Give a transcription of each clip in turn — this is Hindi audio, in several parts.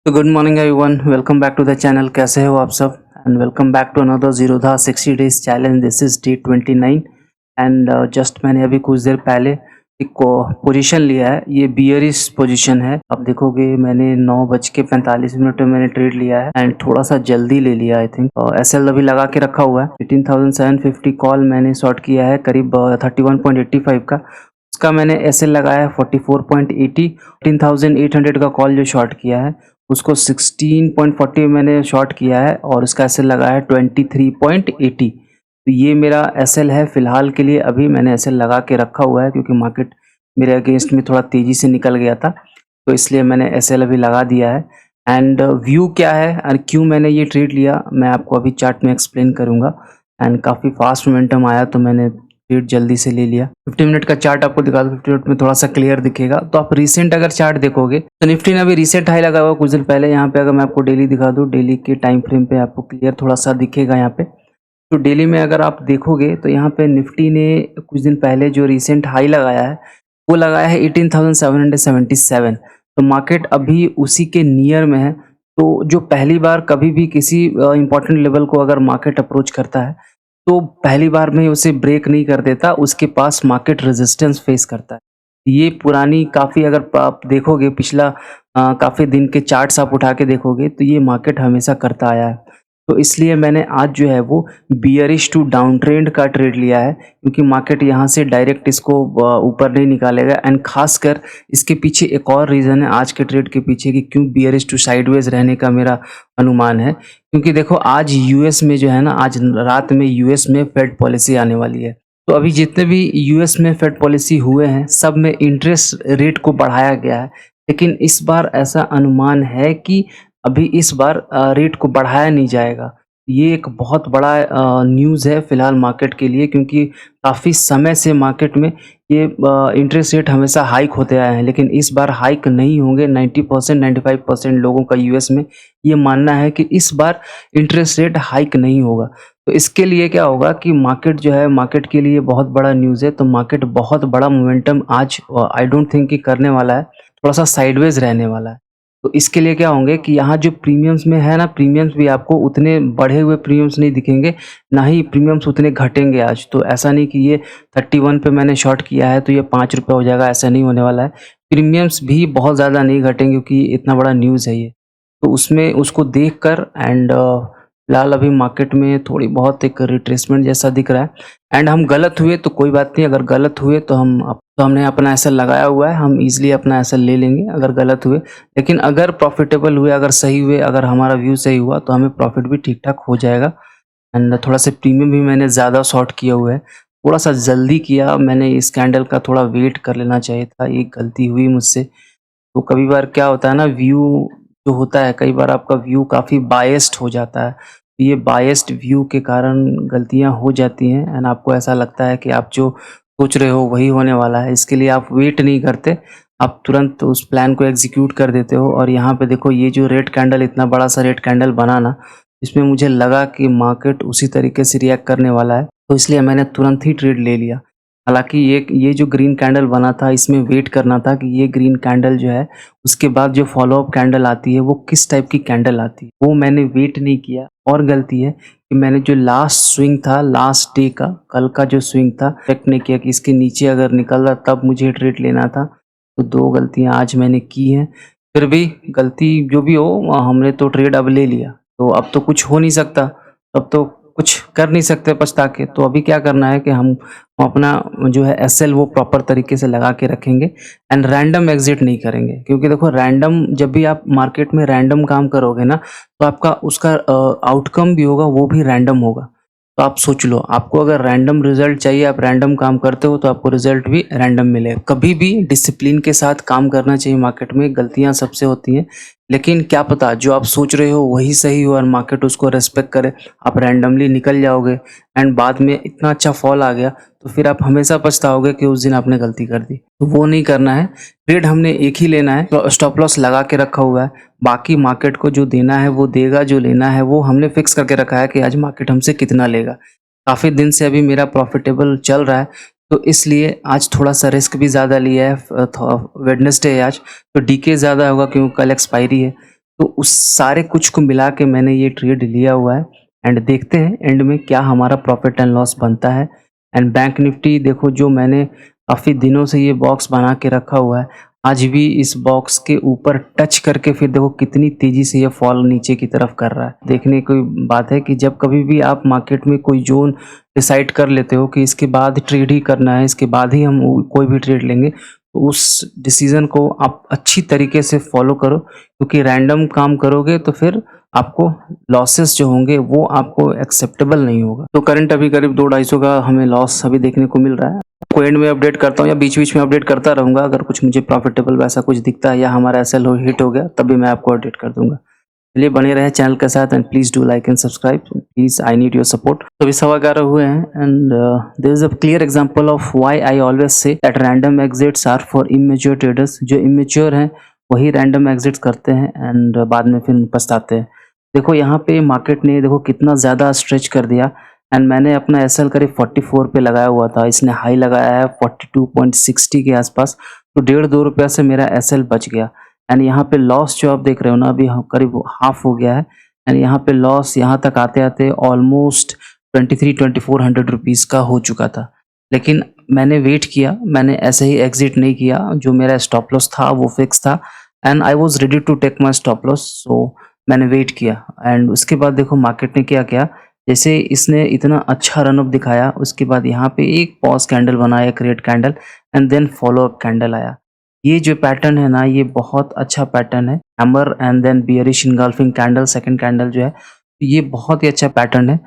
तो good morning everyone, welcome back to the channel. कैसे हो आप सब? And welcome back to another Zerodha 60 days challenge. This is day 29 and just मैंने अभी कुछ देर पहले एक पोजीशन लिया है। ये बियरिश पोजीशन है। आप देखोगे मैंने 9:45 में मैंने ट्रेड लिया है एंड थोड़ा सा जल्दी ले लिया। आई थिंक एसएल अभी लगा के रखा हुआ है। 18,750 कॉल मैंने शॉर्ट किया है, करीब 31.85 का। उसका मैंने एसएल लगाया है 44.80। 18,800 का कॉल जो शॉर्ट किया है उसको 16.40 मैंने शॉर्ट किया है और उसका एसएल लगा है 23.80। तो ये मेरा एसएल है फिलहाल के लिए। अभी मैंने एसएल लगा के रखा हुआ है क्योंकि मार्केट मेरे अगेंस्ट में थोड़ा तेज़ी से निकल गया था, तो इसलिए मैंने एसएल अभी लगा दिया है। एंड व्यू क्या है और क्यों मैंने ये ट्रेड लिया मैं आपको अभी चार्ट में एक्सप्लेन करूँगा। एंड काफ़ी फास्ट मोमेंटम आया तो मैंने ट्रेड जल्दी से ले लिया। 50 मिनट का चार्ट आपको दिखा दो, 50 मिनट में थोड़ा सा क्लियर दिखेगा। तो आप रिसेंट अगर चार्ट देखोगे तो निफ्टी ने अभी रिसेंट हाई लगा हुआ कुछ दिन पहले। यहाँ पे अगर मैं आपको डेली दिखा दूँ, डेली के टाइम फ्रेम पे आपको क्लियर थोड़ा सा दिखेगा यहाँ पे। तो डेली में अगर आप देखोगे तो यहाँ पे निफ्टी ने कुछ दिन पहले जो रिसेंट हाई लगाया है वो लगाया है 18,777। तो मार्केट अभी उसी के नियर में है। तो जो पहली बार कभी भी किसी इंपॉर्टेंट लेवल को अगर मार्केट अप्रोच करता है तो पहली बार में उसे ब्रेक नहीं कर देता, उसके पास मार्केट रेजिस्टेंस फेस करता है। ये पुरानी काफ़ी अगर आप देखोगे पिछला काफ़ी दिन के चार्ट्स आप उठा के देखोगे तो ये मार्केट हमेशा करता आया है। तो इसलिए मैंने आज जो है वो बियरिश टू डाउन ट्रेंड का ट्रेड लिया है क्योंकि मार्केट यहाँ से डायरेक्ट इसको ऊपर नहीं निकालेगा। एंड खासकर इसके पीछे एक और रीज़न है आज के ट्रेड के पीछे कि क्यों बियरिश टू साइडवेज रहने का मेरा अनुमान है। क्योंकि देखो आज यूएस में जो है ना, आज रात में यूएस में फेड पॉलिसी आने वाली है। तो अभी जितने भी यूएस में फेड पॉलिसी हुए हैं सब में इंटरेस्ट रेट को बढ़ाया गया है, लेकिन इस बार ऐसा अनुमान है कि अभी इस बार रेट को बढ़ाया नहीं जाएगा। ये एक बहुत बड़ा न्यूज़ है फिलहाल मार्केट के लिए, क्योंकि काफ़ी समय से मार्केट में ये इंटरेस्ट रेट हमेशा हाइक होते आए हैं, लेकिन इस बार हाइक नहीं होंगे। 90% 95% लोगों का यूएस में ये मानना है कि इस बार इंटरेस्ट रेट हाइक नहीं होगा। तो इसके लिए क्या होगा कि मार्केट जो है, मार्केट के लिए बहुत बड़ा न्यूज़ है। तो मार्केट बहुत बड़ा मोमेंटम आज आई डोंट थिंक कि करने वाला है, थोड़ा सा साइडवेज रहने वाला है। तो इसके लिए क्या होंगे कि यहाँ जो प्रीमियम्स में है ना, प्रीमियम्स भी आपको उतने बढ़े हुए प्रीमियम्स नहीं दिखेंगे, ना ही प्रीमियम्स उतने घटेंगे आज। तो ऐसा नहीं कि ये 31 पे मैंने शॉर्ट किया है तो ये 5 रुपये हो जाएगा, ऐसा नहीं होने वाला है। प्रीमियम्स भी बहुत ज़्यादा नहीं घटेंगे क्योंकि इतना बड़ा न्यूज़ है ये। तो उसमें उसको देख कर एंड फिलहाल अभी मार्केट में थोड़ी बहुत एक रिट्रेसमेंट जैसा दिख रहा है। एंड हम गलत हुए तो कोई बात नहीं, अगर गलत हुए तो हमने अपना एसएल लगाया हुआ है, हम इजीली अपना एसएल ले लेंगे अगर गलत हुए। लेकिन अगर प्रॉफिटेबल हुए, अगर सही हुए, अगर हमारा व्यू सही हुआ तो हमें प्रॉफिट भी ठीक ठाक हो जाएगा। एंड थोड़ा सा प्रीमियम भी मैंने ज़्यादा शॉर्ट किया हुआ है, थोड़ा सा जल्दी किया मैंने। इस कैंडल का थोड़ा वेट कर लेना चाहिए था, ये गलती हुई मुझसे। तो कभी बार क्या होता है ना, व्यू जो होता है कई बार आपका व्यू काफ़ी बायस्ड हो जाता है। तो ये बायस्ड व्यू के कारण गलतियां हो जाती हैं एंड आपको ऐसा लगता है कि आप जो सोच रहे हो वही होने वाला है। इसके लिए आप वेट नहीं करते, आप तुरंत उस प्लान को एग्जीक्यूट कर देते हो। और यहाँ पे देखो ये जो रेड कैंडल, इतना बड़ा सा रेड कैंडल बना ना, इसमें मुझे लगा कि मार्केट उसी तरीके से रिएक्ट करने वाला है, तो इसलिए मैंने तुरंत ही ट्रेड ले लिया। हालांकि ये जो ग्रीन कैंडल बना था इसमें वेट करना था कि ये ग्रीन कैंडल जो है उसके बाद जो फॉलो अप कैंडल आती है वो किस टाइप की कैंडल आती है, वो मैंने वेट नहीं किया। और गलती है कि मैंने जो लास्ट स्विंग था, लास्ट डे का, कल का जो स्विंग था, चेक नहीं किया कि इसके नीचे अगर निकल रहा तब मुझे ट्रेड लेना था। तो दो गलतियां आज मैंने की हैं। फिर भी गलती जो भी हो, हमने तो ट्रेड अब ले लिया, तो अब तो कुछ हो नहीं सकता, अब तो कुछ कर नहीं सकते पछता के। तो अभी क्या करना है कि हम अपना जो है एसएल वो प्रॉपर तरीके से लगा के रखेंगे एंड रैंडम एग्जिट नहीं करेंगे। क्योंकि देखो रैंडम, जब भी आप मार्केट में रैंडम काम करोगे ना तो आपका उसका आउटकम भी होगा वो भी रैंडम होगा। तो आप सोच लो, आपको अगर रैंडम रिजल्ट चाहिए, आप रैंडम काम करते हो तो आपको रिजल्ट भी रैंडम मिलेगा। कभी भी डिसिप्लिन के साथ काम करना चाहिए। मार्केट में गलतियां सबसे होती हैं, लेकिन क्या पता जो आप सोच रहे हो वही सही हो और मार्केट उसको रेस्पेक्ट करे, आप रैंडमली निकल जाओगे एंड बाद में इतना अच्छा फॉल आ गया तो फिर आप हमेशा पछताओगे कि उस दिन आपने गलती कर दी। तो वो नहीं करना है। ट्रेड हमने एक ही लेना है, स्टॉप लॉस लगा के रखा हुआ है। बाकी मार्केट को जो देना है वो देगा, जो लेना है वो हमने फिक्स करके रखा है कि आज मार्केट हमसे कितना लेगा। काफ़ी दिन से अभी मेरा प्रॉफिटेबल चल रहा है, तो इसलिए आज थोड़ा सा रिस्क भी ज़्यादा लिया है। वेडनेसडे है आज, तो डीके ज़्यादा होगा क्योंकि कल एक्सपायरी है। तो उस सारे कुछ को मिला के मैंने ये ट्रेड लिया हुआ है एंड देखते हैं एंड में क्या हमारा प्रॉफिट एंड लॉस बनता है। एंड बैंक निफ्टी देखो, जो मैंने काफ़ी दिनों से ये बॉक्स बना के रखा हुआ है, आज भी इस बॉक्स के ऊपर टच करके फिर देखो कितनी तेज़ी से ये फॉल नीचे की तरफ कर रहा है। देखने की बात है कि जब कभी भी आप मार्केट में कोई जोन डिसाइड कर लेते हो कि इसके बाद ट्रेड ही करना है, इसके बाद ही हम कोई भी ट्रेड लेंगे, तो उस डिसीज़न को आप अच्छी तरीके से फॉलो करो, क्योंकि रैंडम काम करोगे तो फिर आपको लॉसेस जो होंगे वो आपको एक्सेप्टेबल नहीं होगा। तो करंट अभी करीब 200-250 का हमें लॉस अभी देखने को मिल रहा है। आपको एंड में अपडेट करता हूँ या बीच-बीच में अपडेट करता रहूँगा, अगर कुछ मुझे प्रॉफिटेबल वैसा कुछ दिखता है या हमारा एसएल हिट हो गया तब भी मैं आपको अपडेट कर दूँगा। चलिए बने रहें चैनल के साथ and please do like and subscribe, please I need your support. तो अभी 11:15 हुए हैं and there is a clear example of why I always say that random exits are for immature traders. जो इमैच्योर हैं वही रैंडम एग्जिट्स करते हैं एंड बाद में फिर पछताते हैं। देखो यहाँ पे मार्केट ने देखो कितना ज़्यादा स्ट्रेच कर दिया एंड मैंने अपना एसएल करीब 44 पे लगाया हुआ था, इसने हाई लगाया है 42.60 के आसपास, तो 1.5-2 रुपया से मेरा एसएल बच गया। एंड यहाँ पे लॉस जो आप देख रहे हो ना, अभी करीब हाफ हो गया है एंड यहाँ पे लॉस यहाँ तक आते आते ऑलमोस्ट 23-2400 रुपीज़ का हो चुका था। लेकिन मैंने वेट किया, मैंने ऐसे ही एग्जिट नहीं किया, जो मेरा स्टॉप लॉस था वो फिक्स था and I was ready to take my stop loss, so मैंने वेट किया। एंड उसके बाद देखो मार्केट ने क्या किया, जैसे इसने इतना अच्छा रनअप दिखाया उसके बाद यहाँ पे एक पॉज कैंडल बनाया, create candle and then follow up candle आया। ये जो पैटर्न है ना, ये बहुत अच्छा पैटर्न है, hammer and then bearish engulfing candle, second candle जो है, ये बहुत ही अच्छा पैटर्न है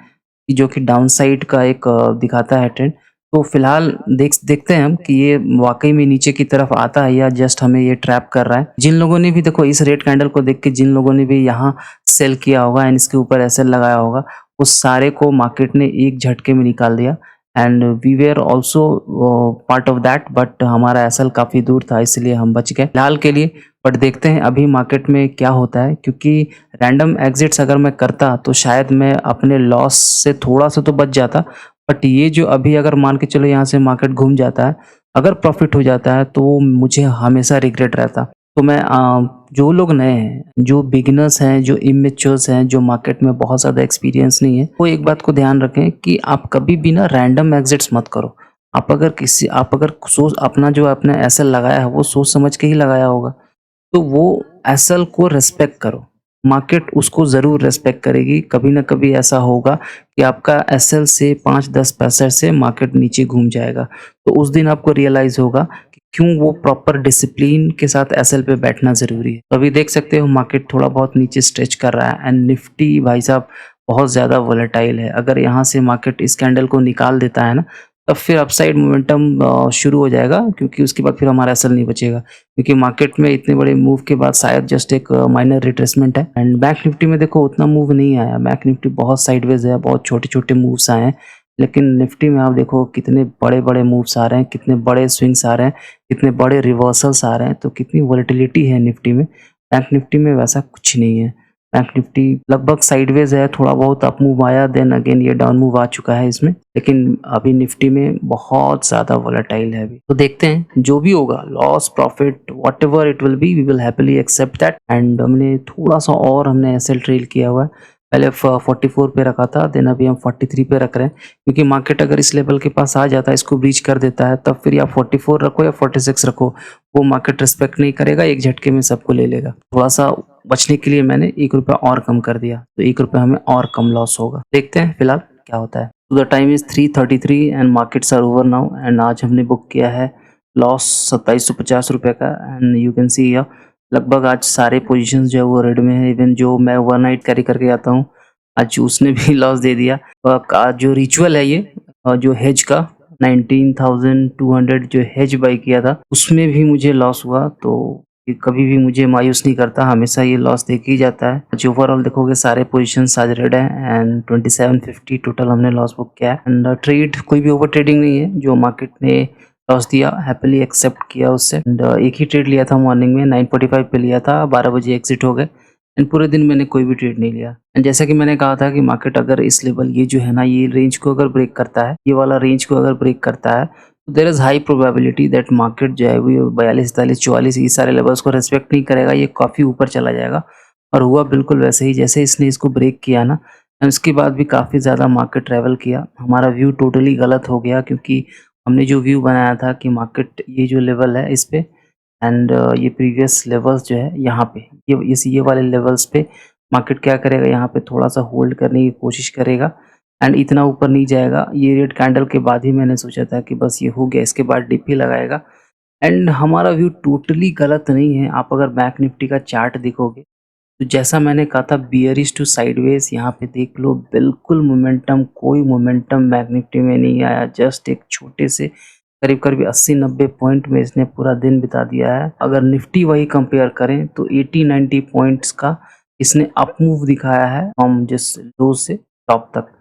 जो कि डाउन साइड का एक दिखाता है ट्रेंड। तो फिलहाल देखते हैं हम कि ये वाकई में नीचे की तरफ आता है या जस्ट हमें ये ट्रैप कर रहा है। जिन लोगों ने भी देखो इस रेड कैंडल को देख के, जिन लोगों ने भी यहाँ सेल किया होगा एंड इसके ऊपर एसएल लगाया होगा, उस सारे को मार्केट ने एक झटके में निकाल दिया and we were also part of that, but हमारा एसएल काफ़ी दूर था इसलिए हम बच गए फिलहाल के लिए। बट देखते हैं अभी मार्केट में क्या होता है, क्योंकि रैंडम एग्जिट्स अगर मैं करता तो शायद मैं अपने लॉस से थोड़ा सा तो बच जाता, बट ये जो अभी अगर मान के चलो यहाँ से मार्केट घूम जाता है, अगर प्रॉफिट हो जाता है तो मुझे हमेशा रिग्रेट रहता। तो मैं जो लोग नए हैं, जो बिगिनर्स हैं, जो इमेच्योर्स हैं, जो मार्केट में बहुत ज़्यादा एक्सपीरियंस नहीं है, वो एक बात को ध्यान रखें कि आप कभी भी ना रैंडम एग्जिट्स मत करो। आप अगर सोच अपना जो आपने एसएल लगाया है वो सोच समझ के ही लगाया होगा, तो वो एसएल को रिस्पेक्ट करो, मार्केट उसको ज़रूर रिस्पेक्ट करेगी। कभी ना कभी ऐसा होगा कि आपका एसएल से 5-10 पैसे से मार्केट नीचे घूम जाएगा, तो उस दिन आपको रियलाइज़ होगा कि क्यों वो प्रॉपर डिसिप्लिन के साथ एसएल पे बैठना ज़रूरी है। तो अभी देख सकते हो मार्केट थोड़ा बहुत नीचे स्ट्रेच कर रहा है एंड निफ्टी भाई साहब बहुत ज़्यादा वोलेटाइल है। अगर यहाँ से मार्केट इस कैंडल को निकाल देता है ना, तब फिर अपसाइड मोमेंटम शुरू हो जाएगा, क्योंकि उसके बाद फिर हमारा एसएल नहीं बचेगा, क्योंकि मार्केट में इतने बड़े मूव के बाद शायद जस्ट एक माइनर रिट्रेसमेंट है। एंड बैंक निफ्टी में देखो उतना मूव नहीं आया, बैंक निफ्टी बहुत साइडवेज है, बहुत छोटे छोटे मूव्स आए हैं, लेकिन निफ्टी में आप देखो कितने बड़े बड़े मूव्स आ रहे हैं, कितने बड़े स्विंग्स आ रहे हैं, कितने बड़े रिवर्सल्स आ रहे हैं, तो कितनी वोलेटिलिटी है निफ्टी में। बैंक निफ्टी में वैसा कुछ नहीं है, बैंक निफ्टी लगभग साइडवेज है, थोड़ा बहुत अप मूव आया, देन अगेन ये डाउन मूव आ चुका है इसमें, लेकिन अभी निफ्टी में बहुत ज़्यादा वोलेटाइल है अभी। तो देखते हैं जो भी होगा, loss profit whatever it will be, we will happily accept that. And हमने थोड़ा सा और हमने एसएल ट्रेल किया हुआ है, पहले 44 पे रखा था, देन अभी हम 43 पे रख रहे हैं, क्योंकि मार्केट अगर इस लेवल के पास आ जाता है, इसको ब्रीच कर देता है, तब फिर या 44 रखो या 46 रखो, वो मार्केट रिस्पेक्ट नहीं करेगा, एक झटके में सबको ले लेगा। थोड़ा सा बचने के लिए मैंने 1 रुपया और कम कर दिया, तो 1 रुपया हमें और कम लॉस होगा। देखते हैं फिलहाल क्या होता है। तो the time is 3:33 and markets are over now and आज हमने बुक किया है लॉस 2750 रुपये का and you can see here लगभग आज सारे पोजीशंस जो है वो रेड में है। इवन जो मैं ओवरनाइट कैरी करके आता हूँ, आज उसने भी लॉस दे दिया। आज जो रिचुअल है ये जो हेज का 19,200 जो हेज बाई किया था, उसमें भी मुझे लॉस हुआ, तो ये कभी भी मुझे मायूस नहीं करता, हमेशा ये लॉस देके ही जाता है। जो ओवरऑल देखोगे सारे पोजीशंस आज रेड है एंड 2750 टोटल हमने लॉस बुक किया है। एंड ट्रेड कोई भी ओवर ट्रेडिंग नहीं है, जो मार्केट ने लॉस दिया हैप्पीली एक्सेप्ट किया उससे। एंड एक ही ट्रेड लिया था मॉर्निंग में, 9:45 पे लिया था, 12 बजे एग्जिट हो गए एंड पूरे दिन मैंने कोई भी ट्रेड नहीं लिया। एंड जैसा कि मैंने कहा था कि मार्केट अगर इस लेवल ये जो है ना, ये रेंज को अगर ब्रेक करता है, ये वाला रेंज को अगर ब्रेक करता है, तो there is high probability that market जो है वो 42, 43, 44 ये सारे लेवल्स को रेस्पेक्ट नहीं करेगा, ये काफ़ी ऊपर चला जाएगा और हुआ बिल्कुल वैसे ही जैसे इसने इसको ब्रेक किया ना, एंड उसके बाद भी काफ़ी ज़्यादा मार्केट ट्रैवल किया। हमारा व्यू टोटली गलत हो गया क्योंकि हमने जो व्यू बनाया था कि मार्केट ये जो लेवल है इस पे एंड ये प्रीवियस लेवल्स जो है यहाँ पे ये वाले लेवल्स पे मार्केट क्या करेगा, यहाँ पे थोड़ा-सा होल्ड करने की कोशिश करेगा एंड इतना ऊपर नहीं जाएगा। ये रेड कैंडल के बाद ही मैंने सोचा था कि बस ये हो गया, इसके बाद डिप ही लगाएगा एंड हमारा व्यू टोटली गलत नहीं है। आप अगर बैंक निफ्टी का चार्ट देखोगे तो जैसा मैंने कहा था बियरिश टू साइडवेज, यहाँ पे देख लो बिल्कुल मोमेंटम, कोई मोमेंटम बैंक निफ्टी में नहीं आया। जस्ट एक छोटे से करीब-करीब 80-90 पॉइंट में इसने पूरा दिन बिता दिया है। अगर निफ्टी वही कंपेयर करें तो 80-90 पॉइंट्स का इसने अप मूव दिखाया है फ्रॉम जिस लो से टॉप तक।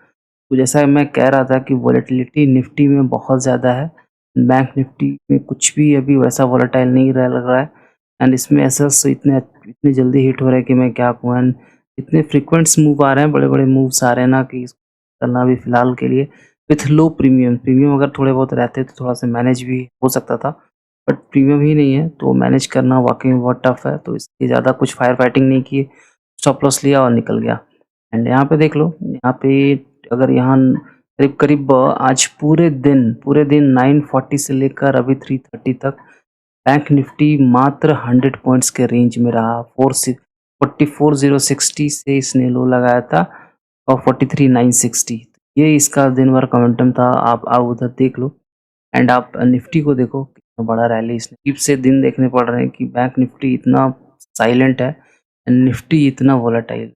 तो जैसा मैं कह रहा था कि वोलेटिलिटी निफ्टी में बहुत ज़्यादा है, बैंक निफ्टी में कुछ भी अभी वैसा वोलेटाइल नहीं लग रहा है एंड इसमें एसेट्स इतनी जल्दी हिट हो रहे हैं कि मैं क्या कहूँ एंड इतने फ्रीक्वेंट्स मूव आ रहे हैं, बड़े-बड़े मूव्स आ रहे हैं ना कि इसको करना भी फिलहाल के लिए विथ लो प्रीमियम अगर थोड़े बहुत रहते तो थोड़ा-सा मैनेज भी हो सकता था, बट प्रीमियम ही नहीं है तो मैनेज करना वाक़ई में बहुत टफ है। तो इसलिए ज़्यादा कुछ फायर फाइटिंग नहीं की, स्टॉप लॉस लिया और निकल गया। एंड यहाँ पे देख लो, यहाँ पे अगर यहाँ करीब-करीब आज पूरे दिन 9:40 से लेकर अभी 3:30 तक बैंक निफ्टी मात्र 100 पॉइंट्स के रेंज में रहा। 44,060 से इसने लो लगाया था और 43,960 ये इसका दिन भर का मोमेंटम था। आप उधर देख लो एंड आप निफ्टी को देखो कितना बड़ा रैली इसने डीप से दिन देखने पड़ रहे हैं कि बैंक निफ्टी इतना साइलेंट है एंड निफ्टी इतना वोलेटाइल।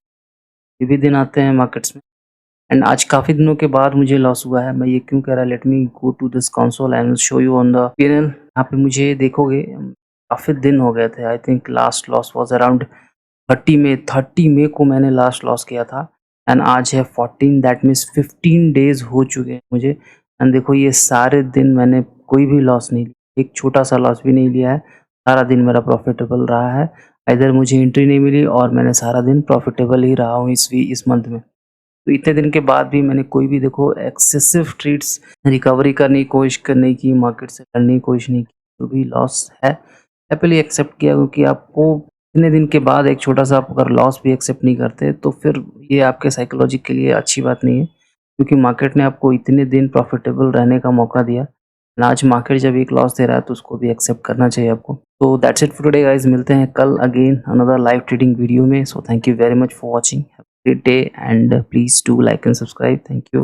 ये भी दिन आते हैं मार्केट्स में एंड आज काफ़ी दिनों के बाद मुझे लॉस हुआ है। मैं ये क्यों कह रहा, let me go to this console and show you on the PNL. यहाँ पे मुझे देखोगे काफ़ी दिन हो गए थे। I think last loss was around 30 मई को मैंने लास्ट लॉस किया था एंड आज है 14, दैट मीन्स 15 डेज हो चुके हैं मुझे एंड देखो ये सारे दिन मैंने कोई भी लॉस नहीं लिया, एक छोटा सा लॉस भी नहीं लिया है। सारा दिन मेरा प्रॉफिटेबल रहा है। इधर मुझे एंट्री नहीं मिली और मैंने सारा दिन प्रॉफिटेबल ही रहा हूँ इस मंथ में। तो इतने दिन के बाद भी मैंने कोई भी देखो एक्सेसिव ट्रेड्स रिकवरी करने की कोशिश करने की, मार्केट से करने की कोशिश नहीं की। जो भी लॉस है हैप्पीली एक्सेप्ट किया क्योंकि आपको इतने दिन के बाद एक छोटा-सा आप अगर लॉस भी एक्सेप्ट नहीं करते तो फिर ये आपके साइकोलॉजी के लिए अच्छी बात नहीं है क्योंकि मार्केट ने आपको इतने दिन प्रॉफिटेबल रहने का मौका दिया। एंड आज मार्केट जब एक लॉस दे रहा है तो उसको भी एक्सेप्ट करना चाहिए आपको। तो that's it for today guys, मिलते हैं कल again another live trading video में। So thank you very much for watching, great day and please do like and subscribe. Thank you.